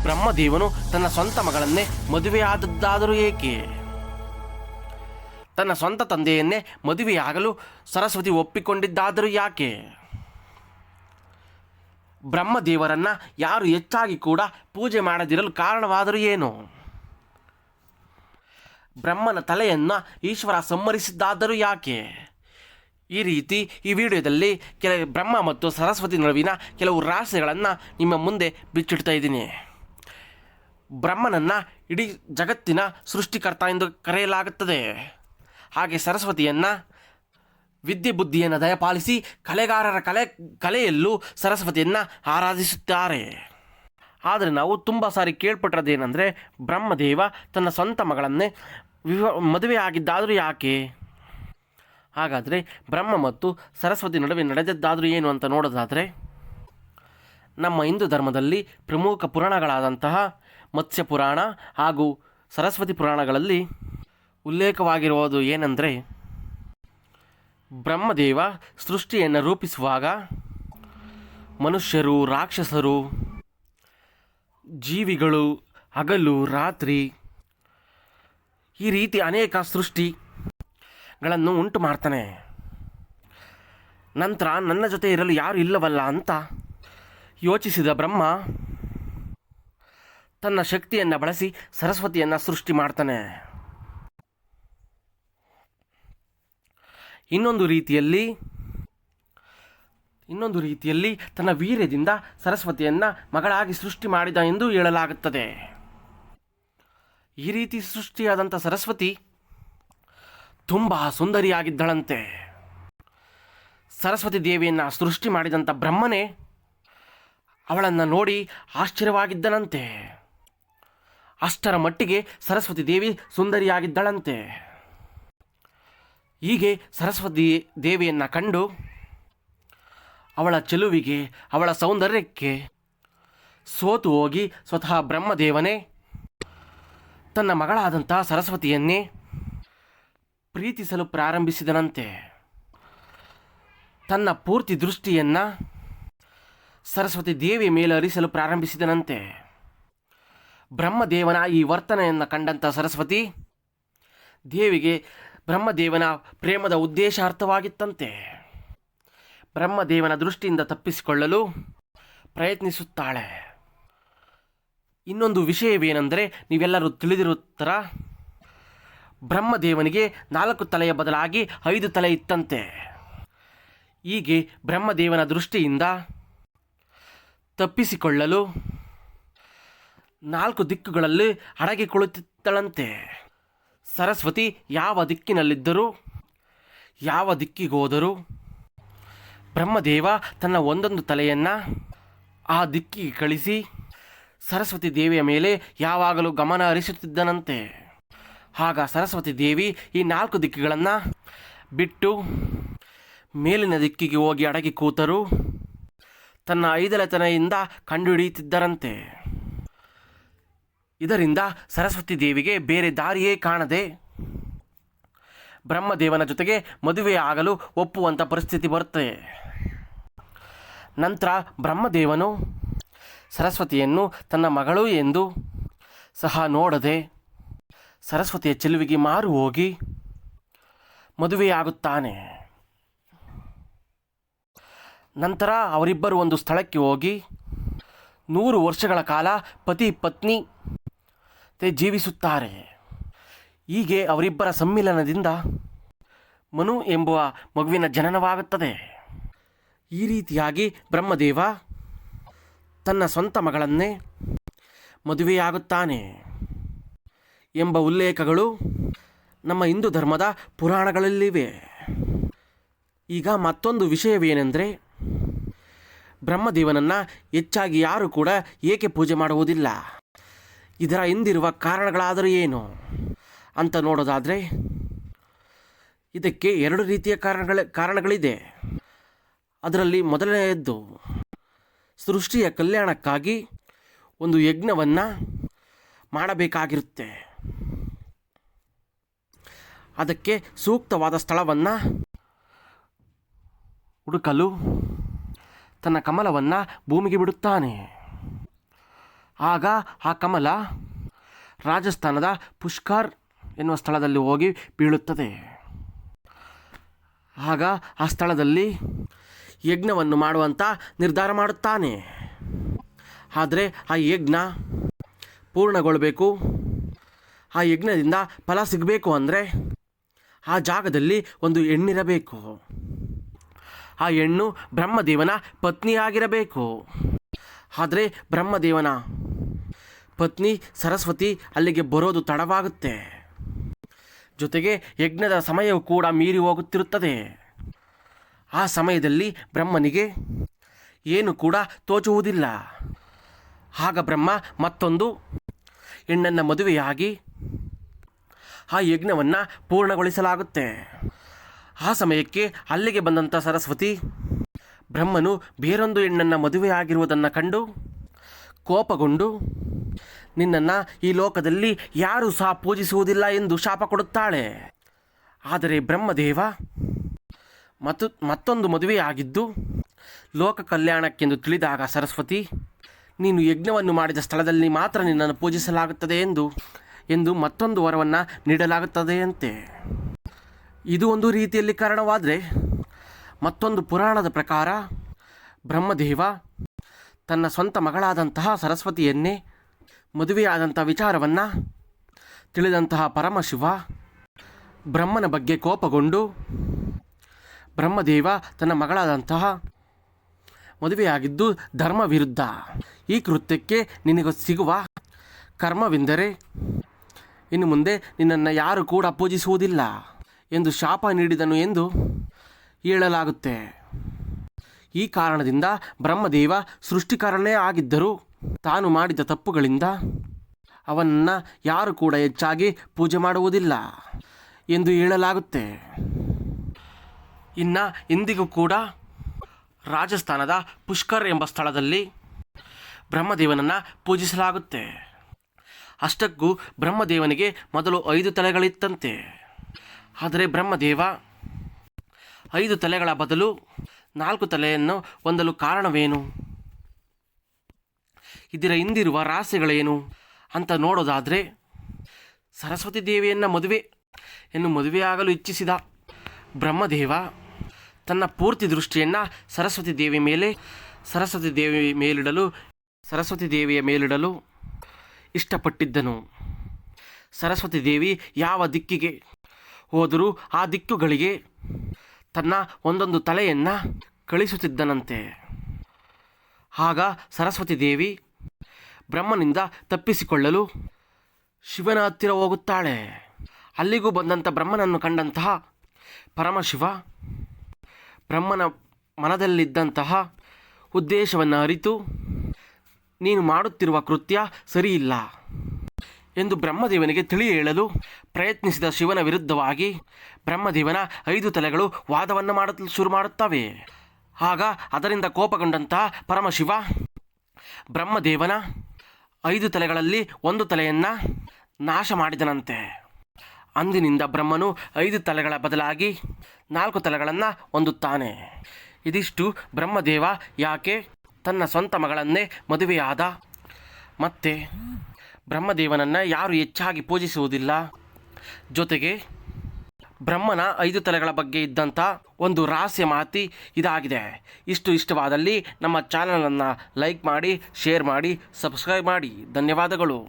ಬ್ರಹ್ಮದೇವನು ತನ್ನ ಸ್ವಂತ ಮಗಳನ್ನೇ ಮದುವೆಯಾದದ್ದಾದರೂ ಏಕೆ? ತನ್ನ ಸ್ವಂತ ತಂದೆಯನ್ನೇ ಮದುವೆಯಾಗಲು ಸರಸ್ವತಿ ಒಪ್ಪಿಕೊಂಡಿದ್ದಾದರೂ ಯಾಕೆ? ಬ್ರಹ್ಮದೇವರನ್ನು ಯಾರು ಹೆಚ್ಚಾಗಿ ಕೂಡ ಪೂಜೆ ಮಾಡದಿರಲು ಕಾರಣವಾದರೂ ಏನು? ಬ್ರಹ್ಮನ ತಲೆಯನ್ನು ಈಶ್ವರ ಸಂಹರಿಸಿದ್ದಾದರೂ ಯಾಕೆ? ಈ ರೀತಿ ಈ ವಿಡಿಯೋದಲ್ಲಿ ಬ್ರಹ್ಮ ಮತ್ತು ಸರಸ್ವತಿ ನಡುವಿನ ಕೆಲವು ರಹಸ್ಯಗಳನ್ನು ನಿಮ್ಮ ಮುಂದೆ ಬಿಚ್ಚಿಡ್ತಾ ಇದ್ದೀನಿ. ಬ್ರಹ್ಮನನ್ನು ಇಡೀ ಜಗತ್ತಿನ ಸೃಷ್ಟಿಕರ್ತ ಎಂದು ಕರೆಯಲಾಗುತ್ತದೆ. ಹಾಗೆ ಸರಸ್ವತಿಯನ್ನು ವಿದ್ಯೆ ಬುದ್ಧಿಯನ್ನು ದಯಪಾಲಿಸಿ ಕಲೆಗಾರರ ಕಲೆಯಲ್ಲೂ ಸರಸ್ವತಿಯನ್ನು ಆರಾಧಿಸುತ್ತಾರೆ. ಆದರೆ ನಾವು ತುಂಬ ಸಾರಿ ಕೇಳ್ಪಟ್ಟಿರೋದೇನೆಂದರೆ, ಬ್ರಹ್ಮದೇವ ತನ್ನ ಸ್ವಂತ ಮಗಳನ್ನೇ ಮದುವೆ ಆಗಿದ್ದಾದರೂ ಯಾಕೆ? ಹಾಗಾದರೆ ಬ್ರಹ್ಮ ಮತ್ತು ಸರಸ್ವತಿ ನಡುವೆ ನಡೆದದ್ದಾದರೂ ಏನು ಅಂತ ನೋಡೋದಾದರೆ, ನಮ್ಮ ಹಿಂದೂ ಧರ್ಮದಲ್ಲಿ ಪ್ರಮುಖ ಪುರಾಣಗಳಾದಂತಹ ಮತ್ಸ್ಯ ಪುರಾಣ ಹಾಗೂ ಸರಸ್ವತಿ ಪುರಾಣಗಳಲ್ಲಿ ಉಲ್ಲೇಖವಾಗಿರುವುದು ಏನೆಂದರೆ, ಬ್ರಹ್ಮದೇವ ಸೃಷ್ಟಿಯನ್ನು ರೂಪಿಸುವಾಗ ಮನುಷ್ಯರು, ರಾಕ್ಷಸರು, ಜೀವಿಗಳು, ಹಗಲು ರಾತ್ರಿ ಈ ರೀತಿ ಅನೇಕ ಸೃಷ್ಟಿಗಳನ್ನು ಉಂಟು ಮಾಡ್ತಾನೆ. ನಂತರ ನನ್ನ ಜೊತೆ ಇರಲು ಯಾರು ಇಲ್ಲವಲ್ಲ ಅಂತ ಯೋಚಿಸಿದ ಬ್ರಹ್ಮ ತನ್ನ ಶಕ್ತಿಯನ್ನು ಬಳಸಿ ಸರಸ್ವತಿಯನ್ನು ಸೃಷ್ಟಿ ಮಾಡ್ತಾನೆ. ಇನ್ನೊಂದು ರೀತಿಯಲ್ಲಿ ತನ್ನ ವೀರ್ಯದಿಂದ ಸರಸ್ವತಿಯನ್ನು ಮಗಳಾಗಿ ಸೃಷ್ಟಿ ಮಾಡಿದ ಎಂದು ಹೇಳಲಾಗುತ್ತದೆ. ಈ ರೀತಿ ಸೃಷ್ಟಿಯಾದಂಥ ಸರಸ್ವತಿ ತುಂಬ ಸುಂದರಿಯಾಗಿದ್ದಳಂತೆ. ಸರಸ್ವತಿ ದೇವಿಯನ್ನು ಸೃಷ್ಟಿ ಮಾಡಿದಂಥ ಬ್ರಹ್ಮನೇ ಅವಳನ್ನು ನೋಡಿ ಆಶ್ಚರ್ಯವಾಗಿದ್ದನಂತೆ. ಅಷ್ಟರ ಮಟ್ಟಿಗೆ ಸರಸ್ವತಿ ದೇವಿ ಸುಂದರಿಯಾಗಿದ್ದಳಂತೆ. ಹೀಗೆ ಸರಸ್ವತಿ ದೇವಿಯನ್ನು ಕಂಡು ಅವಳ ಚೆಲುವಿಗೆ, ಅವಳ ಸೌಂದರ್ಯಕ್ಕೆ ಸೋತು ಹೋಗಿ ಸ್ವತಃ ಬ್ರಹ್ಮದೇವನೇ ತನ್ನ ಮಗಳಾದಂಥ ಸರಸ್ವತಿಯನ್ನೇ ಪ್ರೀತಿಸಲು ಪ್ರಾರಂಭಿಸಿದನಂತೆ. ತನ್ನ ಪೂರ್ತಿ ದೃಷ್ಟಿಯನ್ನು ಸರಸ್ವತಿ ದೇವಿಯ ಮೇಲೆ ಹರಿಸಲು ಪ್ರಾರಂಭಿಸಿದನಂತೆ. ಬ್ರಹ್ಮದೇವನ ಈ ವರ್ತನೆಯನ್ನು ಕಂಡಂಥ ಸರಸ್ವತಿ ದೇವಿಗೆ ಬ್ರಹ್ಮದೇವನ ಪ್ರೇಮದ ಉದ್ದೇಶ ಅರ್ಥವಾಗಿತ್ತಂತೆ. ಬ್ರಹ್ಮದೇವನ ದೃಷ್ಟಿಯಿಂದ ತಪ್ಪಿಸಿಕೊಳ್ಳಲು ಪ್ರಯತ್ನಿಸುತ್ತಾಳೆ. ಇನ್ನೊಂದು ವಿಷಯವೇನೆಂದರೆ, ನೀವೆಲ್ಲರೂ ತಿಳಿದಿರುತ್ತರ, ಬ್ರಹ್ಮದೇವನಿಗೆ 4 ತಲೆಯ ಬದಲಾಗಿ 5 ತಲೆ ಇತ್ತಂತೆ. ಹೀಗೆ ಬ್ರಹ್ಮದೇವನ ದೃಷ್ಟಿಯಿಂದ ತಪ್ಪಿಸಿಕೊಳ್ಳಲು 4 ದಿಕ್ಕುಗಳಲ್ಲಿ ಅಡಗಿ ಕುಳಿತಿದ್ದಳಂತೆ. ಸರಸ್ವತಿ ಯಾವ ದಿಕ್ಕಿನಲ್ಲಿದ್ದರೂ, ಯಾವ ದಿಕ್ಕಿಗೋದರೂ ಬ್ರಹ್ಮದೇವ ತನ್ನ ಒಂದೊಂದು ತಲೆಯನ್ನು ಆ ದಿಕ್ಕಿಗೆ ಕಳಿಸಿ ಸರಸ್ವತಿ ದೇವಿಯ ಮೇಲೆ ಯಾವಾಗಲೂ ಗಮನ ಹರಿಸುತ್ತಿದ್ದನಂತೆ. ಆಗ ಸರಸ್ವತಿ ದೇವಿ ಈ 4 ದಿಕ್ಕುಗಳನ್ನು ಬಿಟ್ಟು ಮೇಲಿನ ದಿಕ್ಕಿಗೆ ಹೋಗಿ ಅಡಗಿ ಕೂತರು ತನ್ನ 5ನೇ ತಲೆಯಿಂದ ಕಂಡುಹಿಡಿಯುತ್ತಿದ್ದರಂತೆ. ಇದರಿಂದ ಸರಸ್ವತಿ ದೇವಿಗೆ ಬೇರೆ ದಾರಿಯೇ ಕಾಣದೆ ಬ್ರಹ್ಮದೇವನ ಜೊತೆಗೆ ಮದುವೆ ಆಗಲು ಒಪ್ಪುವಂಥ ಪರಿಸ್ಥಿತಿ ಬರುತ್ತದೆ. ನಂತರ ಬ್ರಹ್ಮದೇವನು ಸರಸ್ವತಿಯನ್ನು ತನ್ನ ಮಗಳು ಎಂದು ಸಹ ನೋಡದೆ ಸರಸ್ವತಿಯ ಚೆಲುವಿಗೆ ಮಾರು ಹೋಗಿ ಮದುವೆಯಾಗುತ್ತಾನೆ. ನಂತರ ಅವರಿಬ್ಬರು ಒಂದು ಸ್ಥಳಕ್ಕೆ ಹೋಗಿ 100 ವರ್ಷಗಳ ಕಾಲ ಪತಿ ಪತ್ನಿ ಜೀವಿಸುತ್ತಾರೆ. ಹೀಗೆ ಅವರಿಬ್ಬರ ಸಮ್ಮಿಲನದಿಂದ ಮನು ಎಂಬುವ ಮಗುವಿನ ಜನನವಾಗುತ್ತದೆ. ಈ ರೀತಿಯಾಗಿ ಬ್ರಹ್ಮದೇವ ತನ್ನ ಸ್ವಂತ ಮಗಳನ್ನೇ ಮದುವೆಯಾಗುತ್ತಾನೆ ಎಂಬ ಉಲ್ಲೇಖಗಳು ನಮ್ಮ ಹಿಂದೂ ಧರ್ಮದ ಪುರಾಣಗಳಲ್ಲಿವೆ. ಈಗ ಮತ್ತೊಂದು ವಿಷಯವೇನೆಂದರೆ, ಬ್ರಹ್ಮದೇವನನ್ನು ಹೆಚ್ಚಾಗಿ ಯಾರು ಕೂಡ ಏಕೆ ಪೂಜೆ ಮಾಡುವುದಿಲ್ಲ? ಇದರ ಹಿಂದಿರುವ ಕಾರಣಗಳಾದರೂ ಏನು ಅಂತ ನೋಡೋದಾದರೆ, ಇದಕ್ಕೆ 2 ರೀತಿಯ ಕಾರಣಗಳಿದೆ. ಅದರಲ್ಲಿ ಮೊದಲನೆಯದ್ದು, ಸೃಷ್ಟಿಯ ಕಲ್ಯಾಣಕ್ಕಾಗಿ ಒಂದು ಯಜ್ಞವನ್ನು ಮಾಡಬೇಕಾಗಿರುತ್ತೆ. ಅದಕ್ಕೆ ಸೂಕ್ತವಾದ ಸ್ಥಳವನ್ನು ಹುಡುಕಲು ತನ್ನ ಕಮಲವನ್ನು ಭೂಮಿಗೆ ಬಿಡುತ್ತಾನೆ. ಆಗ ಆ ಕಮಲ ರಾಜಸ್ಥಾನದ ಪುಷ್ಕರ್ ಎನ್ನುವ ಸ್ಥಳದಲ್ಲಿ ಹೋಗಿ ಬೀಳುತ್ತದೆ. ಆಗ ಆ ಸ್ಥಳದಲ್ಲಿ ಯಜ್ಞವನ್ನು ಮಾಡುವಂಥ ನಿರ್ಧಾರ ಮಾಡುತ್ತಾನೆ. ಆದರೆ ಆ ಯಜ್ಞ ಪೂರ್ಣಗೊಳ್ಳಬೇಕು, ಆ ಯಜ್ಞದಿಂದ ಫಲ ಸಿಗಬೇಕು ಅಂದರೆ ಆ ಜಾಗದಲ್ಲಿ ಒಂದು ಹೆಣ್ಣಿರಬೇಕು. ಆ ಹೆಣ್ಣು ಬ್ರಹ್ಮದೇವನ ಪತ್ನಿಯಾಗಿರಬೇಕು. ಆದರೆ ಬ್ರಹ್ಮದೇವನ ಪತ್ನಿ ಸರಸ್ವತಿ ಅಲ್ಲಿಗೆ ಬರೋದು ತಡವಾಗುತ್ತೆ. ಜೊತೆಗೆ ಯಜ್ಞದ ಸಮಯವು ಕೂಡ ಮೀರಿ ಹೋಗುತ್ತಿರುತ್ತದೆ. ಆ ಸಮಯದಲ್ಲಿ ಬ್ರಹ್ಮನಿಗೆ ಏನು ಕೂಡ ತೋಚುವುದಿಲ್ಲ. ಆಗ ಬ್ರಹ್ಮ ಮತ್ತೊಂದು ಹೆಣ್ಣನ್ನು ಮದುವೆಯಾಗಿ ಆ ಯಜ್ಞವನ್ನು ಪೂರ್ಣಗೊಳಿಸಲಾಗುತ್ತೆ. ಆ ಸಮಯಕ್ಕೆ ಅಲ್ಲಿಗೆ ಬಂದಂಥ ಸರಸ್ವತಿ ಬ್ರಹ್ಮನು ಬೇರೊಂದು ಹೆಣ್ಣನ್ನು ಮದುವೆಯಾಗಿರುವುದನ್ನು ಕಂಡು ಕೋಪಗೊಂಡು ನಿನ್ನನ್ನು ಈ ಲೋಕದಲ್ಲಿ ಯಾರೂ ಸಹ ಪೂಜಿಸುವುದಿಲ್ಲ ಎಂದು ಶಾಪ ಕೊಡುತ್ತಾಳೆ. ಆದರೆ ಬ್ರಹ್ಮದೇವ ಮತ್ತೊಂದು ಮದುವೆಯಾಗಿದ್ದು ಲೋಕ ಕಲ್ಯಾಣಕ್ಕೆಂದು ತಿಳಿದಾಗ ಸರಸ್ವತಿ, ನೀನು ಯಜ್ಞವನ್ನು ಮಾಡಿದ ಸ್ಥಳದಲ್ಲಿ ಮಾತ್ರ ನಿನ್ನನ್ನು ಪೂಜಿಸಲಾಗುತ್ತದೆ ಎಂದು ಮತ್ತೊಂದು ವರವನ್ನು ನೀಡಲಾಗುತ್ತದೆಯಂತೆ. ಇದು ಒಂದು ರೀತಿಯಲ್ಲಿ ಕಾರಣವಾದರೆ, ಮತ್ತೊಂದು ಪುರಾಣದ ಪ್ರಕಾರ ಬ್ರಹ್ಮದೇವ ತನ್ನ ಸ್ವಂತ ಮಗಳಾದಂತಹ ಸರಸ್ವತಿಯನ್ನೇ ಮದುವೆಯಾದಂಥ ವಿಚಾರವನ್ನು ತಿಳಿದಂತಹ ಪರಮಶಿವ ಬ್ರಹ್ಮನ ಬಗ್ಗೆ ಕೋಪಗೊಂಡು, ಬ್ರಹ್ಮದೇವ ತನ್ನ ಮಗಳಾದಂತಹ ಮದುವೆಯಾಗಿದ್ದು ಧರ್ಮ ವಿರುದ್ಧ, ಈ ಕೃತ್ಯಕ್ಕೆ ನಿನಗೆ ಸಿಗುವ ಕರ್ಮವೆಂದರೆ ಇನ್ನು ಮುಂದೆ ನಿನ್ನನ್ನು ಯಾರು ಕೂಡ ಪೂಜಿಸುವುದಿಲ್ಲ ಎಂದು ಶಾಪ ನೀಡಿದನು ಎಂದು ಹೇಳಲಾಗುತ್ತೆ. ಈ ಕಾರಣದಿಂದ ಬ್ರಹ್ಮದೇವ ಸೃಷ್ಟಿಕರನೇ ಆಗಿದ್ದರೂ ತಾನು ಮಾಡಿದ ತಪ್ಪುಗಳಿಂದ ಅವನನ್ನು ಯಾರು ಕೂಡ ಹೆಚ್ಚಾಗಿ ಪೂಜೆ ಮಾಡುವುದಿಲ್ಲ ಎಂದು ಹೇಳಲಾಗುತ್ತೆ. ಇನ್ನು ಇಂದಿಗೂ ಕೂಡ ರಾಜಸ್ಥಾನದ ಪುಷ್ಕರ್ ಎಂಬ ಸ್ಥಳದಲ್ಲಿ ಬ್ರಹ್ಮದೇವನನ್ನು ಪೂಜಿಸಲಾಗುತ್ತೆ. ಅಷ್ಟಕ್ಕೂ ಬ್ರಹ್ಮದೇವನಿಗೆ ಮೊದಲು 5 ತಲೆಗಳಿತ್ತಂತೆ. ಆದರೆ ಬ್ರಹ್ಮದೇವ 5 ತಲೆಗಳ ಬದಲು 4 ತಲೆಯನ್ನು ಹೊಂದಲು ಕಾರಣವೇನು, ಇದರ ಹಿಂದಿರುವ ರಹಸ್ಯಗಳೇನು ಅಂತ ನೋಡೋದಾದರೆ, ಸರಸ್ವತಿ ದೇವಿಯನ್ನು ಮದುವೆಯಾಗಲು ಇಚ್ಛಿಸಿದ ಬ್ರಹ್ಮದೇವ ತನ್ನ ಪೂರ್ತಿ ದೃಷ್ಟಿಯನ್ನು ಸರಸ್ವತಿ ದೇವಿಯ ಮೇಲಿಡಲು ಇಷ್ಟಪಟ್ಟಿದ್ದನು. ಸರಸ್ವತಿ ದೇವಿ ಯಾವ ದಿಕ್ಕಿಗೆ ಹೋದರೂ ಆ ದಿಕ್ಕುಗಳಿಗೆ ತನ್ನ ಒಂದೊಂದು ತಲೆಯನ್ನು ಕಳಿಸುತ್ತಿದ್ದನಂತೆ. ಆಗ ಸರಸ್ವತಿ ದೇವಿ ಬ್ರಹ್ಮನಿಂದ ತಪ್ಪಿಸಿಕೊಳ್ಳಲು ಶಿವನ ಹತ್ತಿರ ಹೋಗುತ್ತಾಳೆ. ಅಲ್ಲಿಗೂ ಬಂದಂಥ ಬ್ರಹ್ಮನನ್ನು ಕಂಡಂತಹ ಪರಮಶಿವ ಬ್ರಹ್ಮನ ಮನದಲ್ಲಿದ್ದಂತಹ ಉದ್ದೇಶವನ್ನು ಅರಿತು, ನೀನು ಮಾಡುತ್ತಿರುವ ಕೃತ್ಯ ಸರಿಯಿಲ್ಲ ಎಂದು ಬ್ರಹ್ಮದೇವನಿಗೆ ತಿಳಿ ಹೇಳಲು ಪ್ರಯತ್ನಿಸಿದ ಶಿವನ ವಿರುದ್ಧವಾಗಿ ಬ್ರಹ್ಮದೇವನ 5 ತಲೆಗಳು ವಾದವನ್ನು ಮಾಡಲು ಶುರು ಮಾಡುತ್ತವೆ. ಆಗ ಅದರಿಂದ ಕೋಪಗೊಂಡಂತಹ ಪರಮಶಿವ ಬ್ರಹ್ಮದೇವನ 5 ತಲೆಗಳಲ್ಲಿ 1 ತಲೆಯನ್ನು ನಾಶ ಮಾಡಿದನಂತೆ. ಅಂದಿನಿಂದ ಬ್ರಹ್ಮನು 5 ತಲೆಗಳ ಬದಲಾಗಿ 4 ತಲೆಗಳನ್ನು ಹೊಂದುತ್ತಾನೆ. ಇದಿಷ್ಟು ಬ್ರಹ್ಮದೇವ ಯಾಕೆ ತನ್ನ ಸ್ವಂತ ಮಗಳನ್ನೇ ಮದುವೆಯಾದ, ಮತ್ತು ಬ್ರಹ್ಮದೇವನನ್ನು ಯಾರು ಹೆಚ್ಚಾಗಿ ಪೂಜಿಸುವುದಿಲ್ಲ, ಜೊತೆಗೆ ಬ್ರಹ್ಮನ 5 ತಲೆಗಳ ಬಗ್ಗೆ ಇದ್ದಂಥ ಒಂದು ರಹಸ್ಯ ಮಾಹಿತಿ ಇದಾಗಿದೆ. ಇಷ್ಟವಾದಲ್ಲಿ ನಮ್ಮ ಚಾನಲನ್ನು ಲೈಕ್ ಮಾಡಿ, ಶೇರ್ ಮಾಡಿ, ಸಬ್ಸ್ಕ್ರೈಬ್ ಮಾಡಿ. ಧನ್ಯವಾದಗಳು.